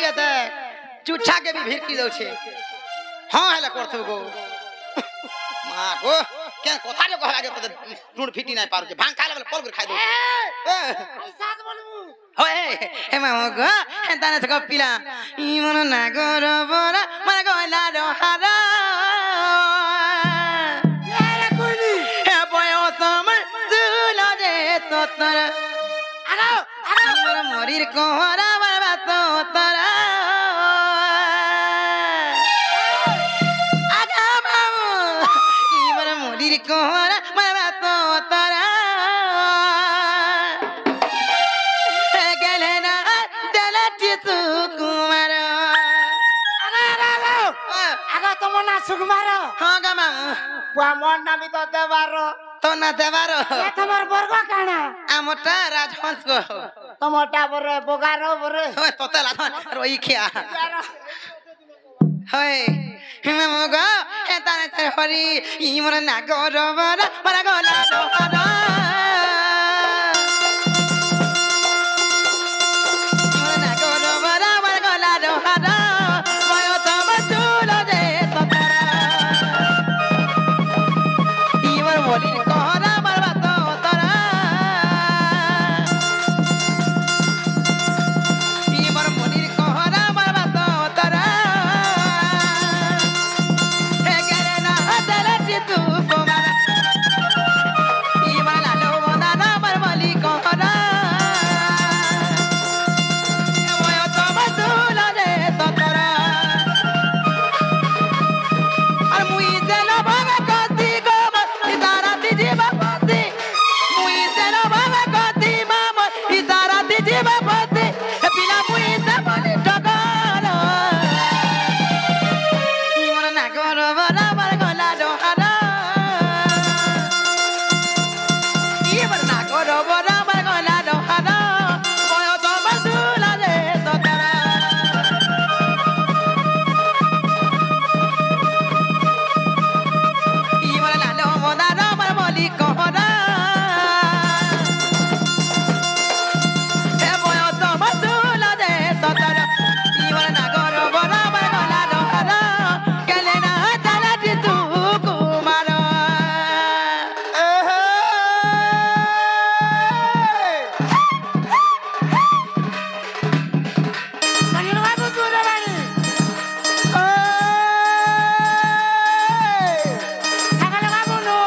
रे देख चुच्छा के भी भिड़की दो छे हां हेला करथु गो मां गो के कोथा रे कहला के टूण फिटी नाही पारु भांग खाले वाला पल कर खाइ दो साथ बोलबू होए हे मामा गो हेताने छ पिला ई मन ना गरो बरा मन गला रो हारा यार कोइली हे बयो समर जुला जे तोतर आगो मोर मरिर कोहरा बरबा तोतर आगा मामू ई मोर मरिर कोहरा बरबा तोतर तमना सुकुमार हां गा मामू बुआ मन नामी तो देबारो तो ना देबारो ए तमर बर्ग काना आमटा राजहंस को तमटा बरे बोगारो बरे होय तोते लाथन रोई खिया यार होय मामू गो हेताने से हरी ई मोर ना गरबरा मरा गला दोहरा मोर ना गरबरा मरा गला दोहरा भयो तो बचुल दे तोतरा ई मोर मोली कोहरा मरबा तोतरा ई मोर मोली कोहरा मरबा तोतरा हे करे ना हदले तू कोमारा ई मोर लालो मोना ना मर मोली कोहरा भयो तो बचुल दे तोतरा আর মুই দেল ভাবে কতি গো ইতারা দিজি বাপতি মুই দেল ভাবে কতি মাম ইতারা দিজি বাপতি হে পিলা মুই তে বলি টকর ইমন না গর বরাবর গলা ডহারা ইমন না গর বরাবর গলা ডহারা বয় তো বদুলা রে ততরা ইমন লালো মোদার আমার মলি কোহরা হে বয় তো বদুলা রে ততরা ইমন না গর বরাবর গলা ডহারা গেলে না তালাটি তু কুমার কানিন বাবু তোরে বাড়ি সকালে বাবু নো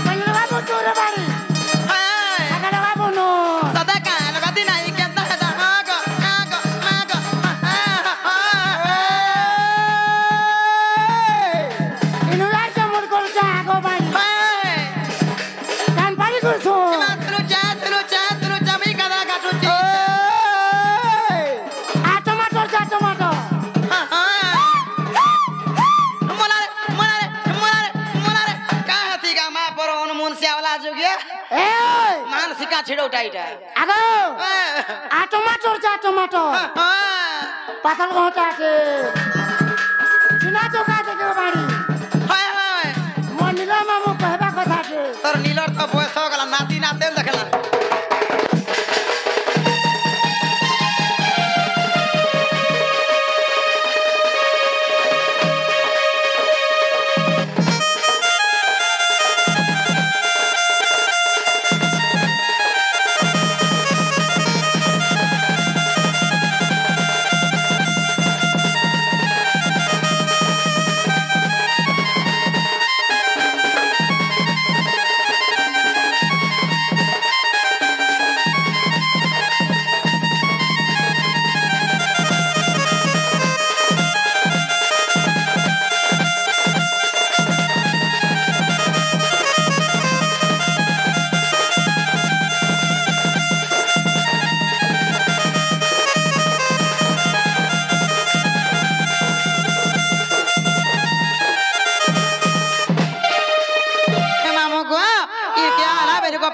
কানিন বাবু তোরে বাড়ি সকালে বাবু নো Sadaka, lagadina ikenta hada hago hago hago ইনু আর জমর করছে আগো বাড়ি কান পারি করছো Lucha, mi cada gachuchi. আ টমাটো যা tomato Molare. Kahati ga ma por on munsia wala jugia. এই Mansika छिड़ो टाइटा. আগো আ টমাটো যা টমাটো পাতাল ঘটা আছে চিনা চোকা থেকে বাড়ি हाय. মোর নীলা মামু কহবা কথা আছে তোর নীলর তো বয়স হয়ে গেল নাতি না তেল দেখলা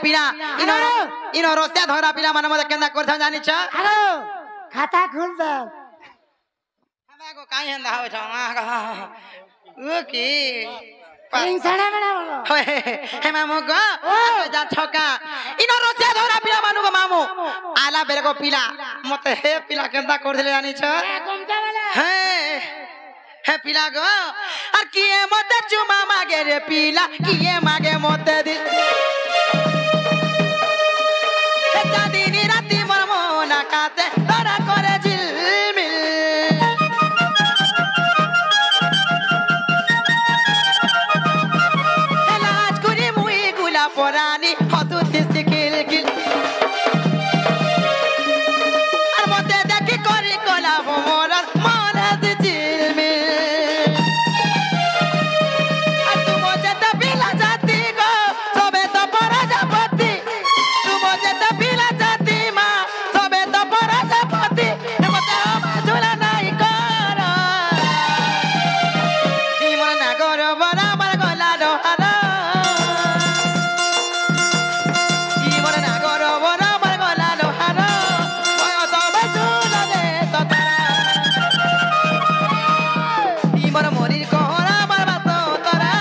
ପିଲା ଇନ ରସିଆ ଧରା ପିଲା ମାନେ ମତେ କେନ୍ତା କରିଥା ଜାଣିଛ আরো খাতা খুল দে ଆମକୁ କାଇଁ ହେନ୍ତା ହଉଛ ଓ କି पास रिंग साड़ा बड़ा बोलो हे मामू गो जा छका इनो रोसे धरा पिला मानु गो मामू आला बेरे को पिला मते हे पिला केंदा कर देले जानी छ गुमचा वाला हे पिला गो और किए मते चुमा मागे रे पिला किए मागे मते दि हे चांदनी राती मोर मोना काते तोरा करे झिलमिल हे लाज कुरी मुई गुला पोरानी हसुती सिकिल किल और मते देखि करी कोला मोर मन दि झिलमिल और तू मजे त पिला जाती गो सबे त परा जापति तू मजे त पिला जाती मा सबे त परा जापति मते झुला नाही कर ई मन ना कर बराबर गला डहारा ई मन ना कर बराबर गला डहारा ओय सबे झुला दे सतारा ई मन मोरी कोहरा बरबाद तोरा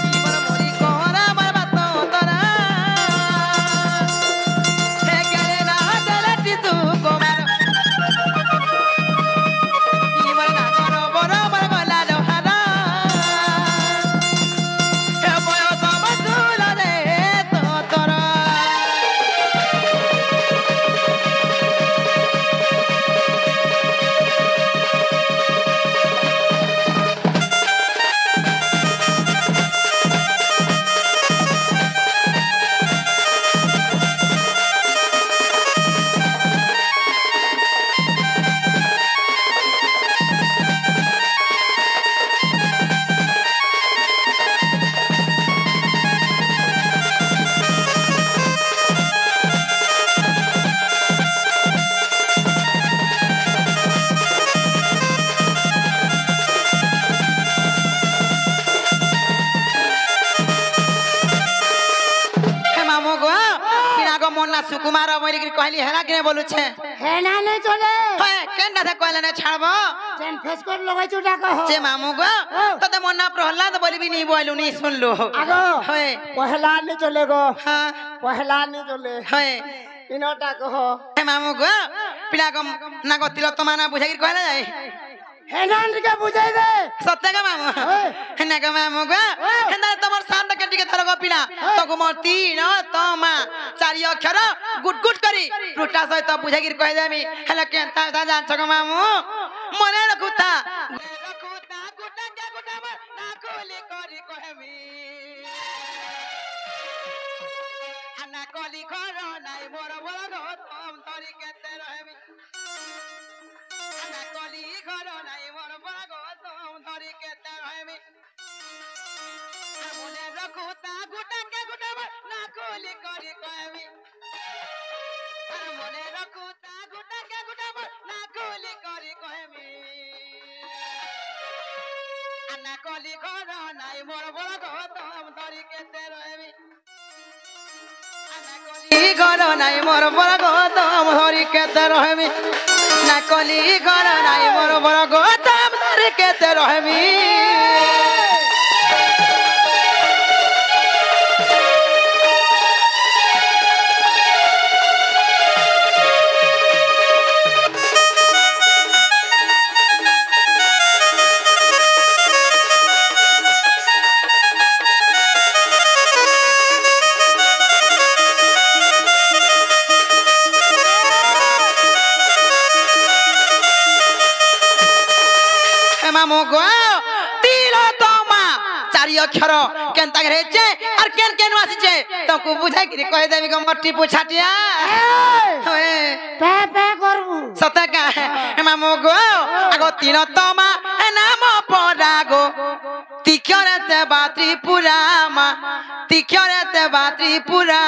ई मन मोरी कोहरा बरबाद तोरा हे करे ना दलती तू कोमार ई मन ना कर बराबर गला डहारा हे बय सबे झुला दे तोरा हे मामू गो पिना गो मोना सुकुमार मोरी की कहली हेला के बोलु छे हे ना नहीं चले हे केनडा से कहले ने छाड़बो जेन फेस कर लगाई चुटा कहो जे मामू गो तो ते मोना प्रहलाद बोलबी नहीं बोलू नहीं सुन लो आगो हे पहला नहीं चले गो हां पहला नहीं चले हे इनोटा कहो हे मामू गो पिना गो ना गो तिलक तो माना बुझाई कहले जाय हे नान के बुझाई दे सत्य का मामू हे ना का मामू गो हे ना तमर सामने के टिके थरो गो पिना तो गो मोर तीन तमा चारि अक्षर गुट गुट करी फ्रुटा सहित बुझाई कह देमी हेला के ता जान छको मामू मने रखुता गुटा के गुटा ना खोली करी कहमी आना कली घर नाई मोर बोल गो तुम तोरी केते रहमी आना कली घर नाई मोर बोल गो तुम तोरी केते रहमी मने रखुता गुटा के गुटा ना खोली करी कहमी मने रखुता गुटा के गुटा ना खोली करी कहमी आना कली घर नाई मोर बोल गो तुम तोरी केते रहमी घर नाई मोर बड़ गौतम धरी केते रहमी ना कली घर नाई मोर बड़ गौतम धरी केते रहमी मामू गो तिलो तमा चारि अक्षर केनता रेचे और केन केन वासिचे तको बुझाई कि कह देबी ग मट्टी पुछाटिया ओए पे पे करबू सता का मामू गो आगो तिलो तमा नाम परागो तिखरते बात्री पुरामा तिखरते बात्री पुरा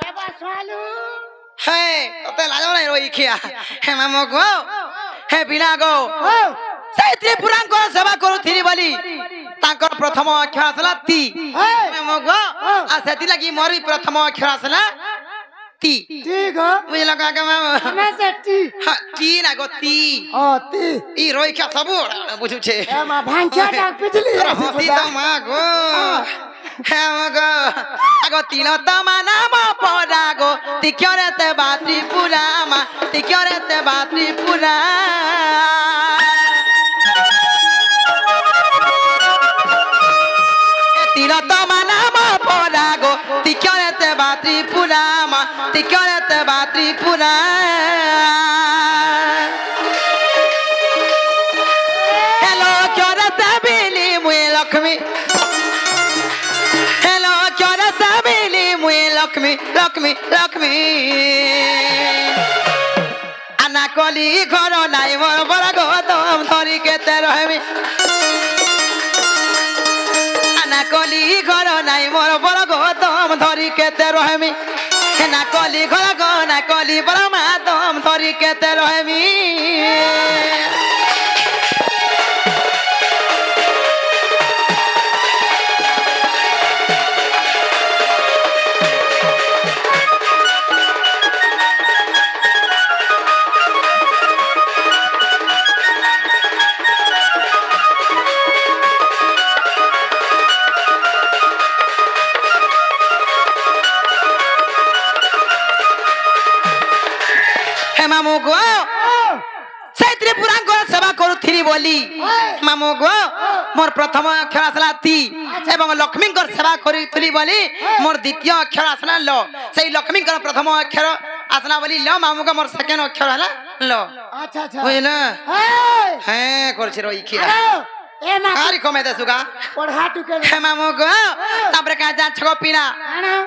ए बसवालू हे तते लाजो नै रोई खिया हे मामू गो हे बिना गो সেই ত্রিপুরাঙ্কর সেবা করুথিলি বলি তাঙ্কর প্রথম অক্ষর আসলা তি মগ আর সেতি লাগি মোর প্রথম অক্ষর আসলা ती ठीक हो बुझल का के मामू हमें से टी टी ना गो ती ओ टी ई रोई क्या सबो बुझु छे ए मा भांचा डाक पिछली हसी त मा गो हेमगो आगो तिल तमा नाम परागो तिक्योरे ते बात्री पुरामा तिक्योरे ते बात्री पुरा तिल तमा नाम परागो तिक्योरे ते बात्री पुरामा तिक्योरे ते बात्री पुरा हेलो क्योरे ते बिली मुए लक्ष्मी लक्ष्मी लक्ष्मी लक्ष्मी आना कली घर नाई मोर बड़ा गौतम धरी केते रहमी आना कली घर नाई मोर बड़ा गौतम धरी केते रहमी ना कली घर गो ना कली बड़ा मातम धरी केते रहमी मामू गो से त्रिपुरा को सेवा करूथि बोली मामू गो मोर प्रथम अक्षर आसला ती एवं लक्ष्मी को सेवा करूथि बोली मोर द्वितीय अक्षर आसला ल से लक्ष्मी को प्रथम अक्षर आसला बोली ल मामू को मोर सेकंड अक्षर हला ल अच्छा अच्छा बुझल हैं करछि रोई खिया ए मा आरी कमे देसुगा पढ़ा टुके हे मामू गो तापर का जा छगो पिला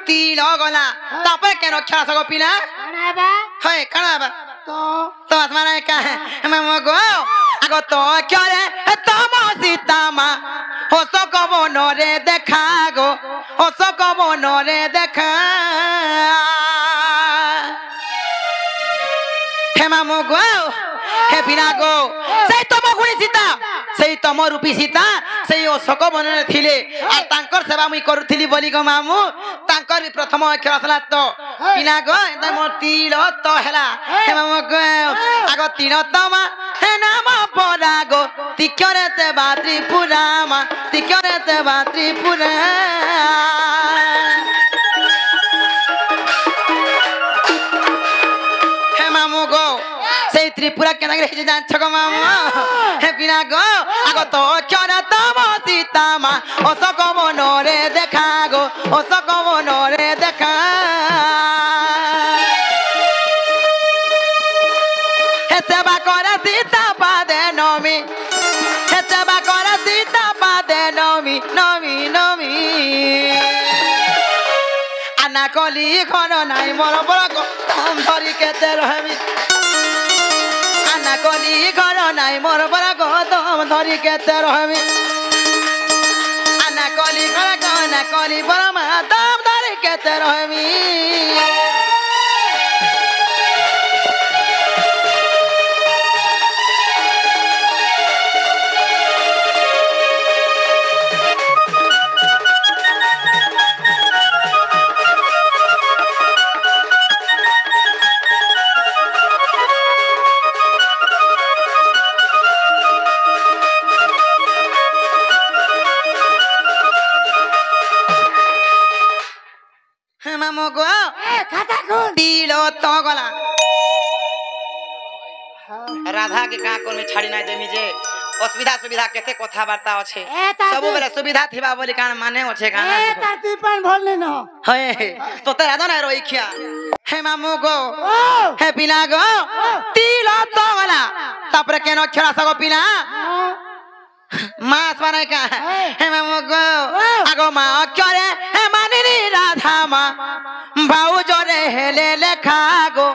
तिल गला तापर के अक्षर सगो पिला आना बा है काना बा तो आसमान का है मामू गो आगो तो क्या रे तम सीतामा हो सो कबो नरे देखा गो हो सो कबो नरे देखा हे मामू गो हे बिना गो से तम गुणी सीता से तम रूपी सीता से अशोक वन थिले आ तांकर सेवा मुई करूथिली बोली गो मामू तांकर भी प्रथम अक्षर असला तो बिना गो त मोर तिल तो हेला हे मामू गो आगो तिल तमा हे नाम परागो तिक्योरे ते बात्री पुरामा तिक्योरे ते बात्री पुरा हे मामू गो से त्रिपुरा के नगरे हे जान छगो मामू हे बिना गो आगो तो अक्षर तम सीतामा अशोक मनरे देखा गो अशोक मनरे देखा हे सेवा कर सीता पादे नमी हे सेवा कर सीता पादे नमी नमी नमी आना कली घर नाई मोर बड़ कम धरी केते रहमी आना कली घर नाई मोर बड़ा गौतम धरी केते रहमी आना कली घर गना कली बड़ा मातम धरी केते रहमी मामू गो खाता खोल तिलो तो गला राधा के का कोन में छाड़ी नाही देमी जे असुविधा सुविधा केते कथा वार्ता अछि सब बेले सुविधा थिबा बोली कान माने अछि कान ए ताती पान भरले न हे तो ते राधा ना रोई खिया हे मामू गो हे बिना गो तिलो तो गला तापर केनो अक्षर सगो पिला मास बने का हे मामू गो आगो मा अक्षर हे मानिनी राधा मा भाऊ जोरे हेले लेखा गो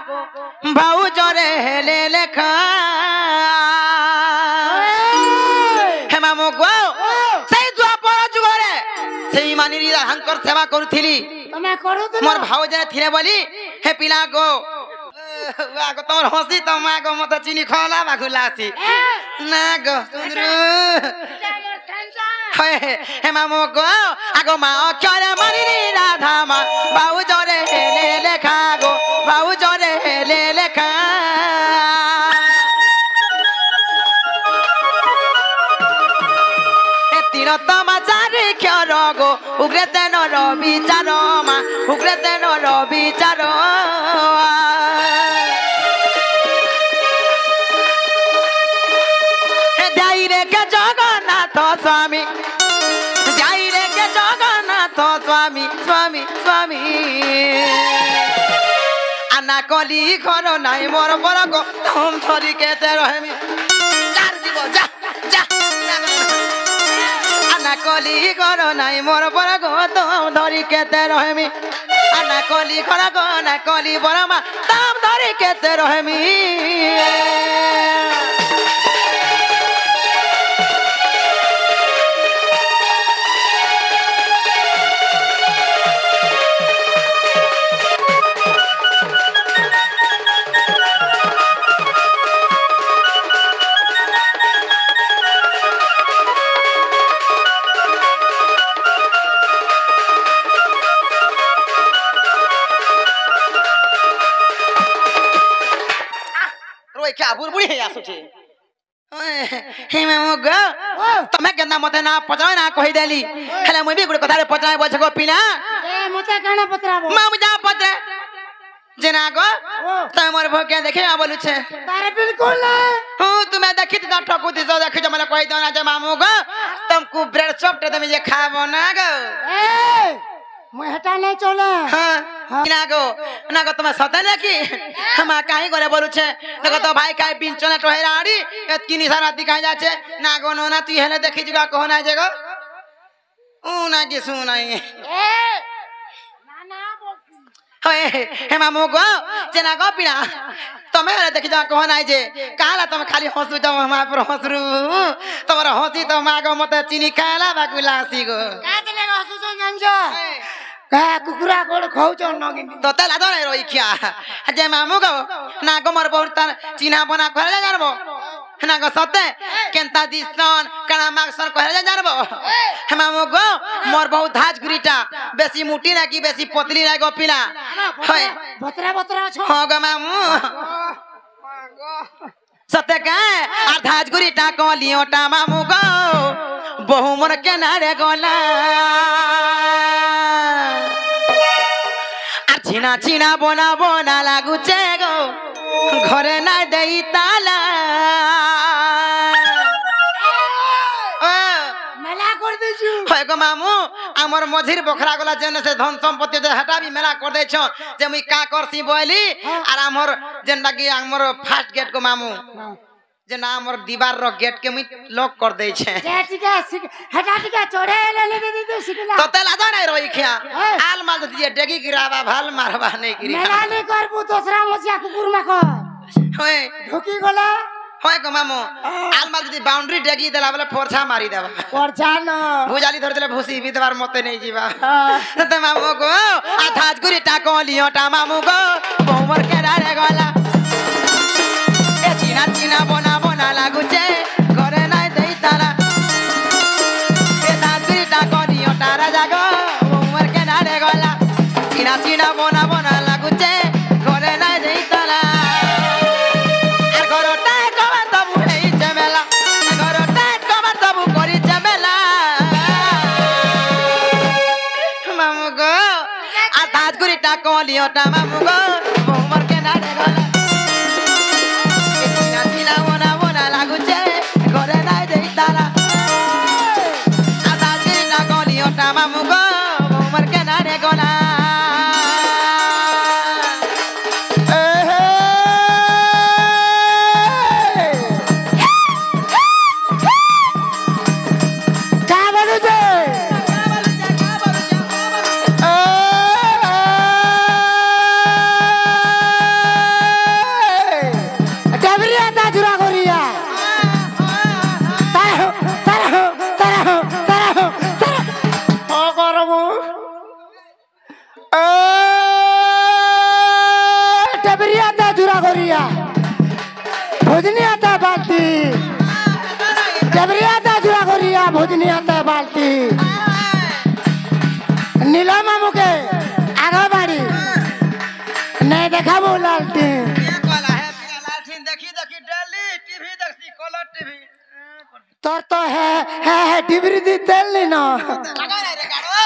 भाऊ जोरे हेले लेखा हे मामू गो सही द्वापर जुगरे सही मानिनी राधांकर सेवा करूथिली तमे करू त मोर भाऊ जने थिले बोली हे पिला गो आगो तोर हंसी त मा गो मत चिनी खला बाखुलासी ना गो सुंदरू हे मामू गो आगो मा अक्षर मानिनी राधा मा बाऊ जोरे हेले लेखा गो প্রিয়তমাচারি ক্ষরগো উগ্রেতে নর বিচার মা উগ্রেতে নর বিচার যাই রে কে জগন্নাথ স্বামী যাই রে কে জগন্নাথ স্বামী স্বামী স্বামী আনা কলি ঘর নাই মোর বড় গো তোম ধরি কেতে রহমি চার দিব যা যা আনা কলি ঘর নাই মোর বড় গো তোম ধরি কেতে রহমি আনা কলি ঘর গো না কলি বড় মা তোম ধরি কেতে রহমি क्या बुरबुरी है आसुचे हे मामू गो तमे केना मते ना पचराय ना कहि देली हेले मुई भी गुड कथा रे पचराय बछ गो पिना ए मते काना पचराबो मामू जा पचरे जेना गो तमे मोर भोके देखे आ बोलु छे तारे बिल्कुल ना हूं तुमे देखि त ठकु दिसो देखि ज मला कहि दना जे मामू गो तुमको ब्रेड चॉप तुम जे खाबो ना गो ए মই हटा नहीं चले हां ना गो तुम सते ना की हम काहे करे बोलु छे देखो तो भाई काहे पिंचना टहेराड़ी किनी सारा दिखाई जा छे ना गो नो ना तू हेले देखि जगा कहो ना जे गो ऊ ना के सुनाई ए ना ना बोल हे हे मामू गो जेना गो पिना तमे हेले देखि जगा कहो ना जे काला तुम खाली हंसु जाओ हम पर हंसरू तोरा हंसी तो मागो मते चीनी खाला बाकुलासी गो का चले हंसु जो गंजो का कुकुरा गोड़ खाउचो नगिनी तो तला दो रे रोई क्या जे मामू गो ना गो मोर बहुत चिन्हा बना करे जानबो ना गो सते केनता दिसन कणा मागसन करे जानबो मामू गो मोर बहुत धाज गुरीटा बेसी मोटी ना की बेसी पतली ना गो पिला होय बतरा बतरा छो हो गो मामू सते का आ धाज गुरीटा को लियोटा मामू गो बहु मोर के ना रे गोला चिना चिना बोना बोना लागुचे गो घरे ना देई ताला मेला कर देछु होय गो मामू हमर मझिर बखरा गला जेने से धन संपत्ति जे हटा भी मेला कर दे छ जे मुई का करसी बोली आर हमर जेंदा की हमर फास्ट गेट को मामू जे ना हमर दीवार रो गेट के मुई लॉक कर दे छे जेटिका हटा टिका चढ़े ले दे सिकला तो तेला दो नहीं रोई खिया आल माल दिए डेगी गिरावा भाल मारवा नहीं गिरी मेला नहीं करबू दूसरा मसिया कुकुर में कर होय ढोकी गला होय गो मामू आल माल दी बाउंड्री डेगी देला बोले फोरछा मारी देबा परछा न भुजाली धर देले भूसी बिदवार मते नहीं जीवा त मामू गो आधाज गुरी टाको लियो टा मामू गो बोमर के रे गला ए चिना चिना बोना बोना लागुचे घरे नाही देई तारा ए धाज गुरी टाको लियो तारा जागो बोमर के रे गला चिना चिना बोना बोना लागुचे घरे नाही देई तारा আর ঘরটা কবা তবু এই ঝামেলা ঘরটা কবা তবু করি ঝামেলা মামু গো আধাজ গুরিটা কলিওটা মামু গো বোমর কে না রে গলা চিনা চিনা মোনা মোনা লাগুছে ঘরে নাই দেই তারা আধাজ গুরিটা কলিওটা মামু গো বোমর কে না রে গলা भोजनी आता है बाल्टी जबरी आता है जुड़ा गोरिया भोजनी आता है बाल्टी नीला मामू के आगे बाड़ी नहीं देखा वो लालटेन ये कला है लालटेन देखी देखी डेली टीवी देखी कलर टीवी তোর তো হ্যাঁ হ্যাঁ হ্যাঁ ডিবরি দি তেল নি না লাগাই নাই রে গাড়ো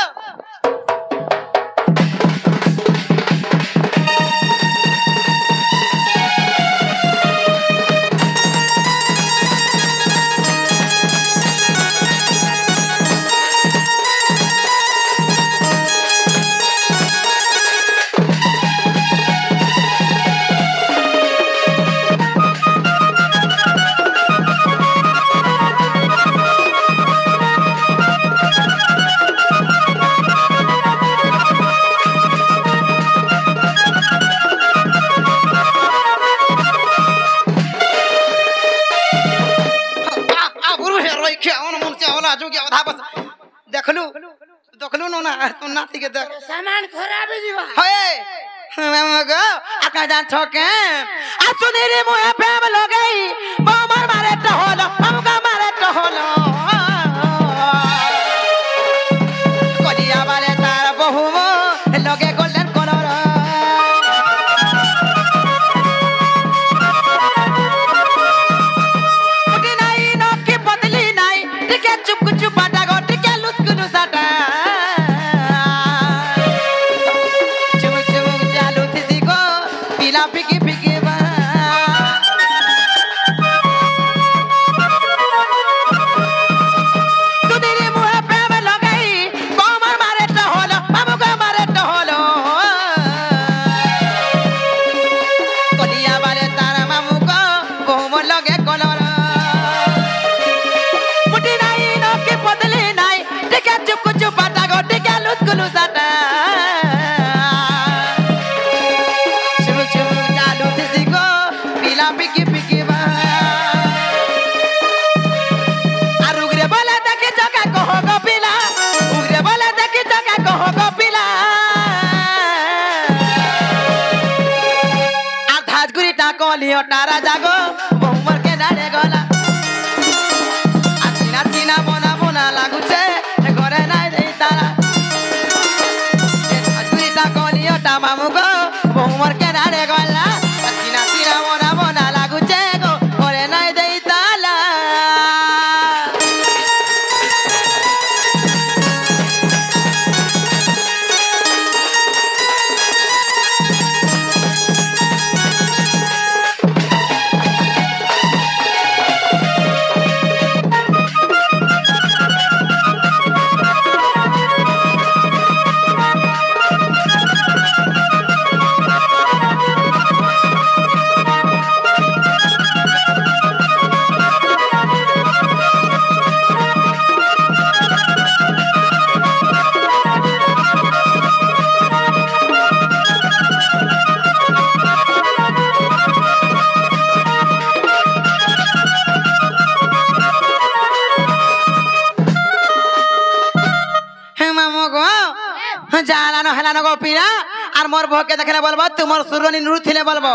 देखलू देखलू नो ना तो नाती के देख सामान खराब है जीवा होए मैं गो आका जान छोके आ सुनीरी मुए प्रेम लो गई बमर मारे टहोलो हमका मारे टहोलो कोलिया वाले तार बहु लगे गोल्डन कलर ओके नहीं नो की पतली नहीं टिके चुप चुप बाटा गो टिके लुस्कुलु साटा चुमुक चुमुक चालू थी गो पीला पिकी पिकी बा सुनीरी मुहे प्रेम लगाई कोमर मारे टहोलो बाबू का मारे टहोलो कोलिया वाले तारा मामू को बहुम लगे कलर मुठी नहीं नो की पतली नहीं टिके चुप चुप बाटा गो टिके लुस्कुलु साटा चुमुक चुमुक चालू थी गो पीला पिकी पिकी बा আর উগরে বলে দেখি জগা কহ গো পিলা উগরে বলে দেখি জগা কহ গো পিলা আর ধাজগুড়িটা কলিওটা রাজা গো বহুমর কে দাঁড়ে গলা আর চিনা চিনা বোনা বোনা লাগুছে ঘরে নাই দেই তারা ধাজগুড়িটা কলিওটা মামু গো বহুমর কে দাঁড়ে গলা আর চিনা চিনা বোনা বোনা লাগুছে গো ঘরে নাই দেই তালা জালানো হেলানো গো পিরা আর মোর বউকে দেখলে বলবো তোমার সুরনি নুরু থিলে বলবো